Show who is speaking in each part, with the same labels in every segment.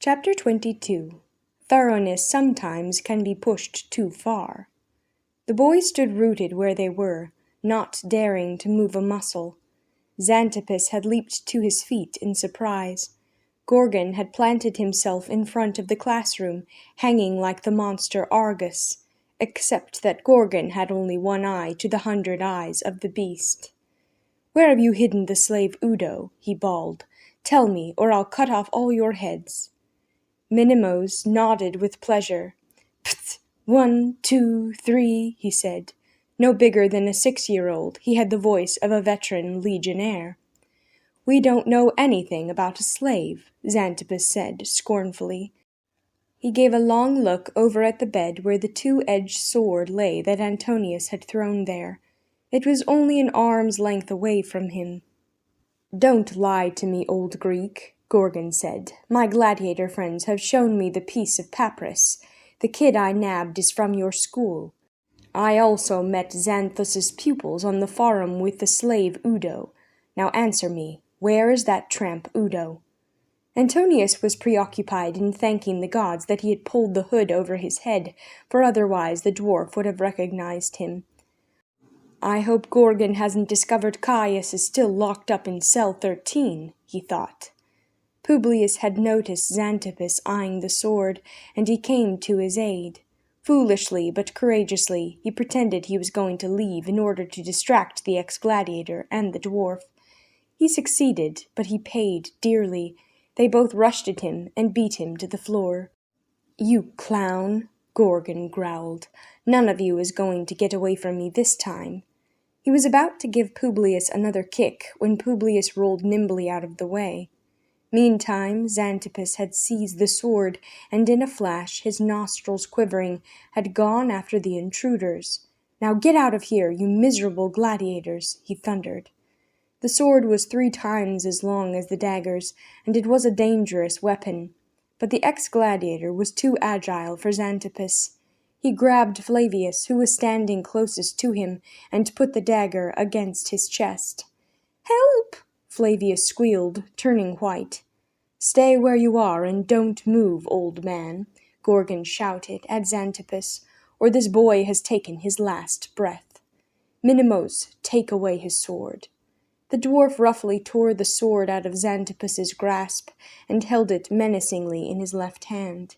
Speaker 1: Chapter 22. Thoroughness sometimes can be pushed too far. The boys stood rooted where they were, not daring to move a muscle. Xanthippus had leaped to his feet in surprise. Gorgon had planted himself in front of the classroom, hanging like the monster Argus, except that Gorgon had only one eye to the 100 eyes of the beast. "Where have you hidden the slave Udo?" he bawled. "Tell me, or I'll cut off all your heads." Minimos nodded with pleasure. "Pfft! 1, 2, 3, he said. No bigger than a 6-year-old, he had the voice of a veteran legionnaire. "We don't know anything about a slave," Xanthippus said scornfully. He gave a long look over at the bed where the 2-edged sword lay that Antonius had thrown there. It was only an arm's length away from him. "Don't lie to me, old Greek," Gorgon said. "My gladiator friends have shown me the piece of papyrus. The kid I nabbed is from your school. I also met Xanthus's pupils on the forum with the slave Udo. Now answer me, where is that tramp Udo?" Antonius was preoccupied in thanking the gods that he had pulled the hood over his head, for otherwise the dwarf would have recognized him. "I hope Gorgon hasn't discovered Caius is still locked up in cell 13, he thought. Publius had noticed Xanthippus eyeing the sword, and he came to his aid. Foolishly but courageously, he pretended he was going to leave in order to distract the ex-gladiator and the dwarf. He succeeded, but he paid dearly. They both rushed at him and beat him to the floor. "You clown," Gorgon growled. "None of you is going to get away from me this time." He was about to give Publius another kick when Publius rolled nimbly out of the way. Meantime, Xanthippus had seized the sword, and in a flash, his nostrils quivering, had gone after the intruders. "Now get out of here, you miserable gladiators," he thundered. The sword was 3 times as long as the daggers, and it was a dangerous weapon. But the ex-gladiator was too agile for Xanthippus. He grabbed Flavius, who was standing closest to him, and put the dagger against his chest. "Help!" Flavius squealed, turning white. "Stay where you are and don't move, old man," Gorgon shouted at Xanthippus, "or this boy has taken his last breath. Minimos, take away his sword." The dwarf roughly tore the sword out of Xanthippus's grasp and held it menacingly in his left hand.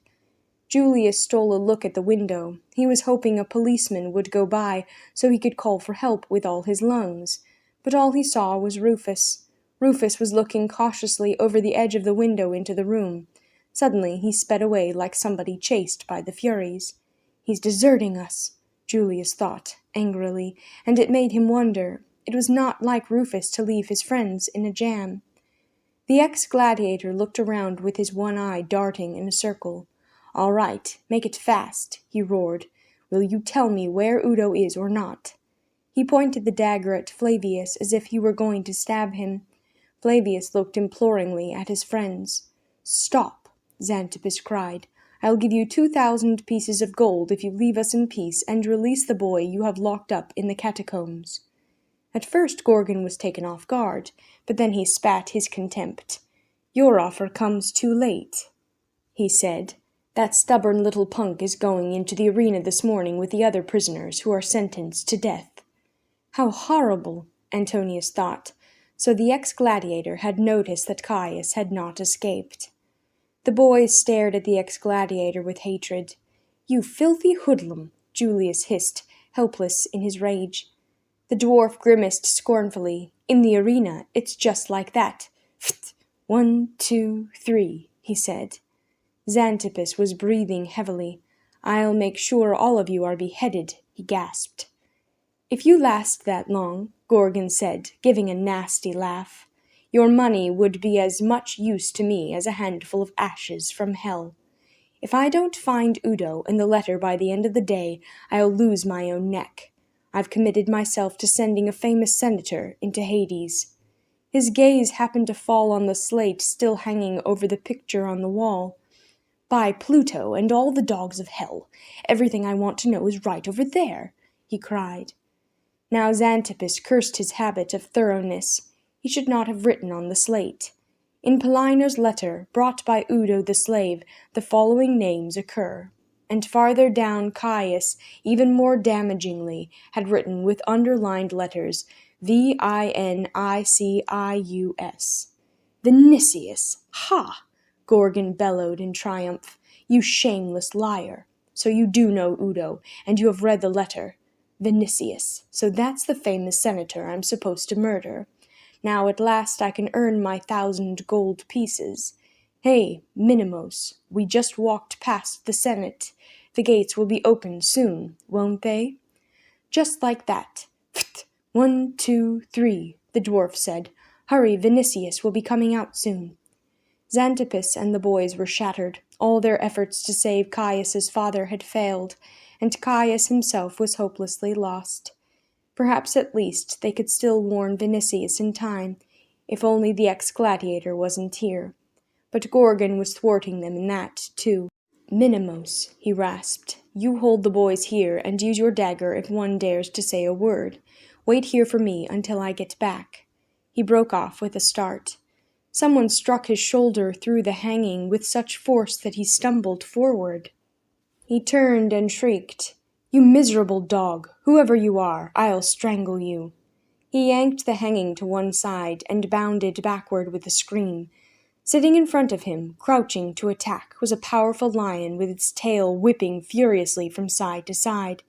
Speaker 1: Julius stole a look at the window. He was hoping a policeman would go by so he could call for help with all his lungs, but all he saw was Rufus. Rufus was looking cautiously over the edge of the window into the room. Suddenly he sped away like somebody chased by the Furies. "He's deserting us," Julius thought, angrily, and it made him wonder. It was not like Rufus to leave his friends in a jam. The ex-gladiator looked around with his one eye darting in a circle. "All right, make it fast," he roared. "Will you tell me where Udo is or not?" He pointed the dagger at Flavius as if he were going to stab him. Flavius looked imploringly at his friends. "Stop," Xanthippus cried. "I'll give you 2,000 pieces of gold if you leave us in peace and release the boy you have locked up in the catacombs." At first Gorgon was taken off guard, but then he spat his contempt. "Your offer comes too late," he said. "That stubborn little punk is going into the arena this morning with the other prisoners who are sentenced to death." How horrible, Antonius thought. So the ex-gladiator had noticed that Caius had not escaped. The boys stared at the ex-gladiator with hatred. "You filthy hoodlum," Julius hissed, helpless in his rage. The dwarf grimaced scornfully. "In the arena, it's just like that. Pfft! 1, 2, 3, he said. Xanthippus was breathing heavily. "I'll make sure all of you are beheaded," he gasped. "If you last that long," Gorgon said, giving a nasty laugh, "your money would be as much use to me as a handful of ashes from hell. If I don't find Udo and the letter by the end of the day, I'll lose my own neck. I've committed myself to sending a famous senator into Hades." His gaze happened to fall on the slate still hanging over the picture on the wall. "By Pluto and all the dogs of hell, everything I want to know is right over there," he cried. Now Xanthippus cursed his habit of thoroughness. He should not have written on the slate. In Paulina's letter, brought by Udo the slave, the following names occur. And farther down Caius, even more damagingly, had written with underlined letters Vinicius. Vinicius! Ha! Gorgon bellowed in triumph. You shameless liar! So you do know Udo, and you have read the letter. Vinicius. So that's the famous senator I'm supposed to murder. Now at last I can earn my 1,000 gold pieces. Hey, Minimos, we just walked past the Senate. The gates will be opened soon, won't they? Just like that. Pht! 1, 2, 3, the dwarf said. Hurry, Vinicius will be coming out soon. Xanthippus and the boys were shattered. All their efforts to save Caius's father had failed, and Caius himself was hopelessly lost. Perhaps at least they could still warn Vinicius in time, if only the ex-gladiator wasn't here. But Gorgon was thwarting them in that, too. Minimos, he rasped, you hold the boys here and use your dagger if one dares to say a word. Wait here for me until I get back. He broke off with a start. Someone struck his shoulder through the hanging with such force that he stumbled forward. He turned and shrieked, You miserable dog! Whoever you are, I'll strangle you. He yanked the hanging to one side and bounded backward with a scream. Sitting in front of him, crouching to attack, was a powerful lion with its tail whipping furiously from side to side.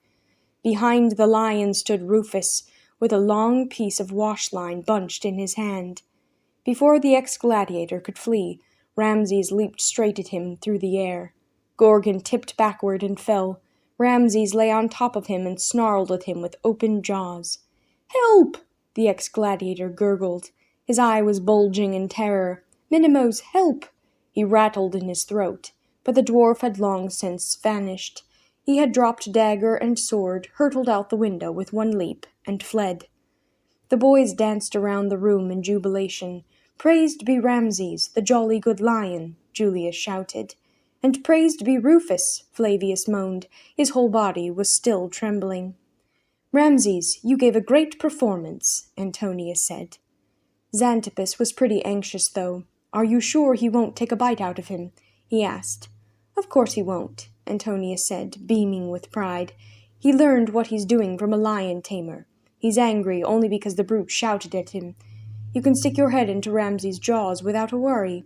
Speaker 1: Behind the lion stood Rufus, with a long piece of wash-line bunched in his hand. Before the ex-gladiator could flee, Ramses leaped straight at him through the air. Gorgon tipped backward and fell. Ramses lay on top of him and snarled at him with open jaws. "Help!" the ex-gladiator gurgled. His eye was bulging in terror. "Minimos, help!" He rattled in his throat, but the dwarf had long since vanished. He had dropped dagger and sword, hurtled out the window with one leap, and fled. The boys danced around the room in jubilation. "Praised be Ramses, the jolly good lion," Julius shouted. "And praised be Rufus," Flavius moaned. His whole body was still trembling. "Ramses, you gave a great performance," Antonius said. Xanthippus was pretty anxious, though. "Are you sure he won't take a bite out of him?" he asked. "Of course he won't," Antonius said, beaming with pride. "He learned what he's doing from a lion tamer. He's angry only because the brute shouted at him. You can stick your head into Ramses' jaws without a worry."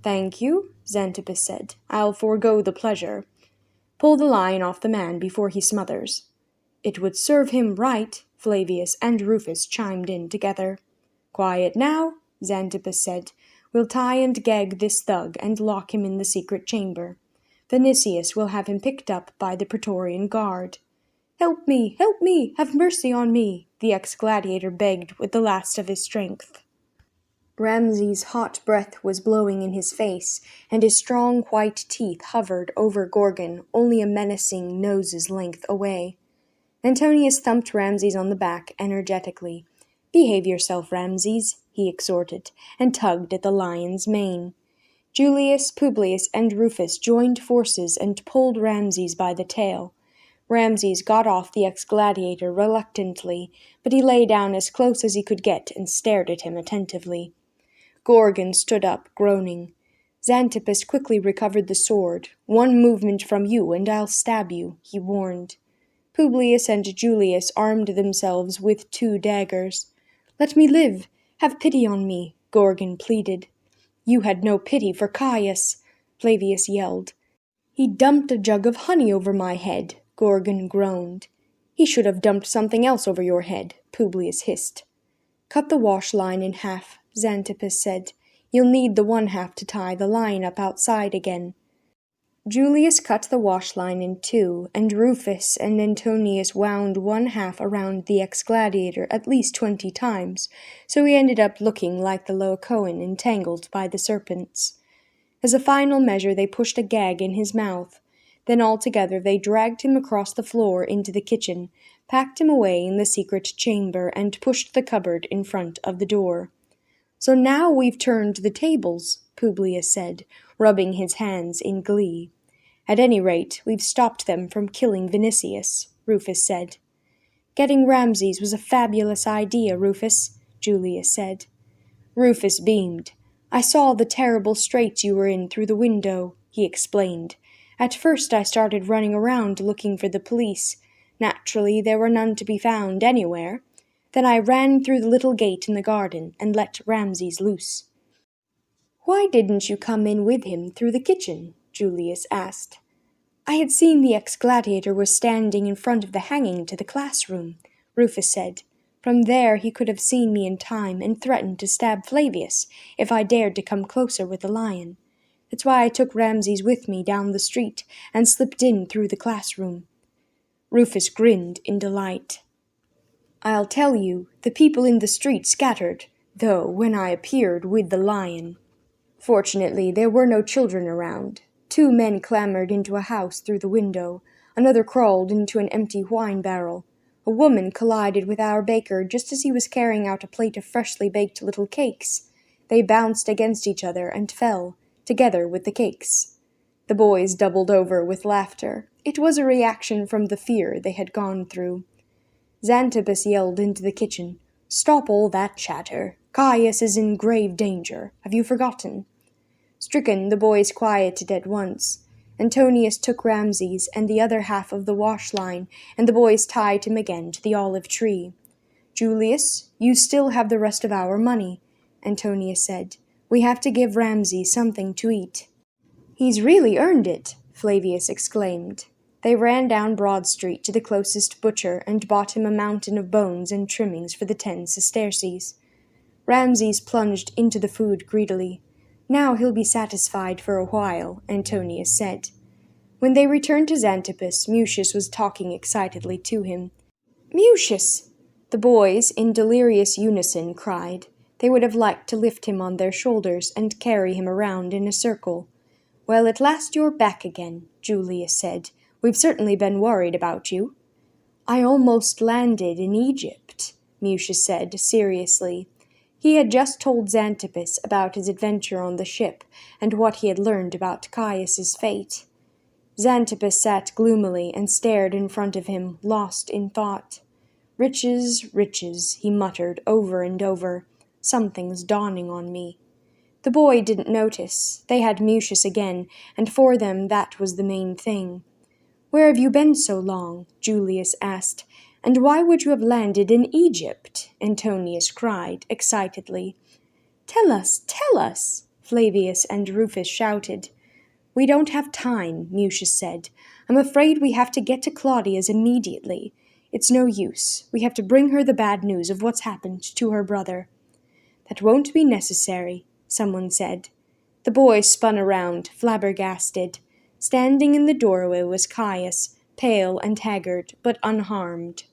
Speaker 1: "Thank you," Xanthippus said. "I'll forego the pleasure. Pull the lion off the man before he smothers." "It would serve him right," Flavius and Rufus chimed in together. "Quiet now," Xanthippus said. "We'll tie and gag this thug and lock him in the secret chamber. Vinicius will have him picked up by the Praetorian Guard." "Help me! Help me! Have mercy on me!" the ex-gladiator begged with the last of his strength. Ramses' hot breath was blowing in his face, and his strong white teeth hovered over Gorgon only a menacing nose's length away. Antonius thumped Ramses on the back energetically. "Behave yourself, Ramses," he exhorted, and tugged at the lion's mane. Julius, Publius, and Rufus joined forces and pulled Ramses by the tail. Ramses got off the ex-gladiator reluctantly, but he lay down as close as he could get and stared at him attentively. Gorgon stood up, groaning. Xanthippus quickly recovered the sword. "One movement from you and I'll stab you," he warned. Publius and Julius armed themselves with 2 daggers. "Let me live! Have pity on me!" Gorgon pleaded. "You had no pity for Caius," Flavius yelled. "He dumped a jug of honey over my head," Gorgon groaned. "He should have dumped something else over your head," Publius hissed. "Cut the wash line in half," Xanthippus said. "You'll need the one half to tie the lion up outside again." Julius cut the wash line in 2, and Rufus and Antonius wound one half around the ex-gladiator at least 20 times, so he ended up looking like the Laocoon entangled by the serpents. As a final measure they pushed a gag in his mouth. Then altogether they dragged him across the floor into the kitchen, packed him away in the secret chamber, and pushed the cupboard in front of the door. "So now we've turned the tables," Publius said, rubbing his hands in glee. "At any rate, we've stopped them from killing Vinicius," Rufus said. "Getting Ramses was a fabulous idea, Rufus," Julius said. Rufus beamed. I saw the terrible straits you were in through the window, he explained. At first I started running around looking for the police. Naturally, there were none to be found anywhere. Then I ran through the little gate in the garden and let Ramses loose. Why didn't you come in with him through the kitchen? Julius asked. I had seen the ex-gladiator was standing in front of the hanging to the classroom, Rufus said. From there he could have seen me in time and threatened to stab Flavius if I dared to come closer with the lion. That's why I took Ramses with me down the street and slipped in through the classroom. Rufus grinned in delight. I'll tell you, the people in the street scattered, though, when I appeared with the lion. Fortunately, there were no children around. 2 men clambered into a house through the window. Another crawled into an empty wine barrel. A woman collided with our baker just as he was carrying out a plate of freshly baked little cakes. They bounced against each other and fell, together with the cakes. The boys doubled over with laughter. It was a reaction from the fear they had gone through. Xantippus yelled into the kitchen, Stop all that chatter. Caius is in grave danger. Have you forgotten? Stricken, the boys quieted at once. Antonius took Ramses and the other half of the wash line, and the boys tied him again to the olive tree. Julius, you still have the rest of our money, Antonius said. We have to give Ramses something to eat. He's really earned it, Flavius exclaimed. They ran down Broad Street to the closest butcher and bought him a mountain of bones and trimmings for the 10 sesterces. Ramses plunged into the food greedily. Now he'll be satisfied for a while, Antonius said. When they returned to Xantippus, Mucius was talking excitedly to him. Mucius! The boys, in delirious unison, cried. They would have liked to lift him on their shoulders and carry him around in a circle. Well, at last you're back again, Julius said. We've certainly been worried about you. I almost landed in Egypt, Mucius said seriously. He had just told Xantippus about his adventure on the ship and what he had learned about Caius's fate. Xantippus sat gloomily and stared in front of him, lost in thought. Riches, riches, he muttered over and over. Something's dawning on me. The boy didn't notice. They had Mucius again, and for them that was the main thing. Where have you been so long? Julius asked. And why would you have landed in Egypt? Antonius cried excitedly. Tell us, Flavius and Rufus shouted. We don't have time, Mucius said. I'm afraid we have to get to Claudia's immediately. It's no use. We have to bring her the bad news of what's happened to her brother. That won't be necessary, someone said. The boy spun around, flabbergasted. Standing in the doorway was Caius, pale and haggard, but unharmed.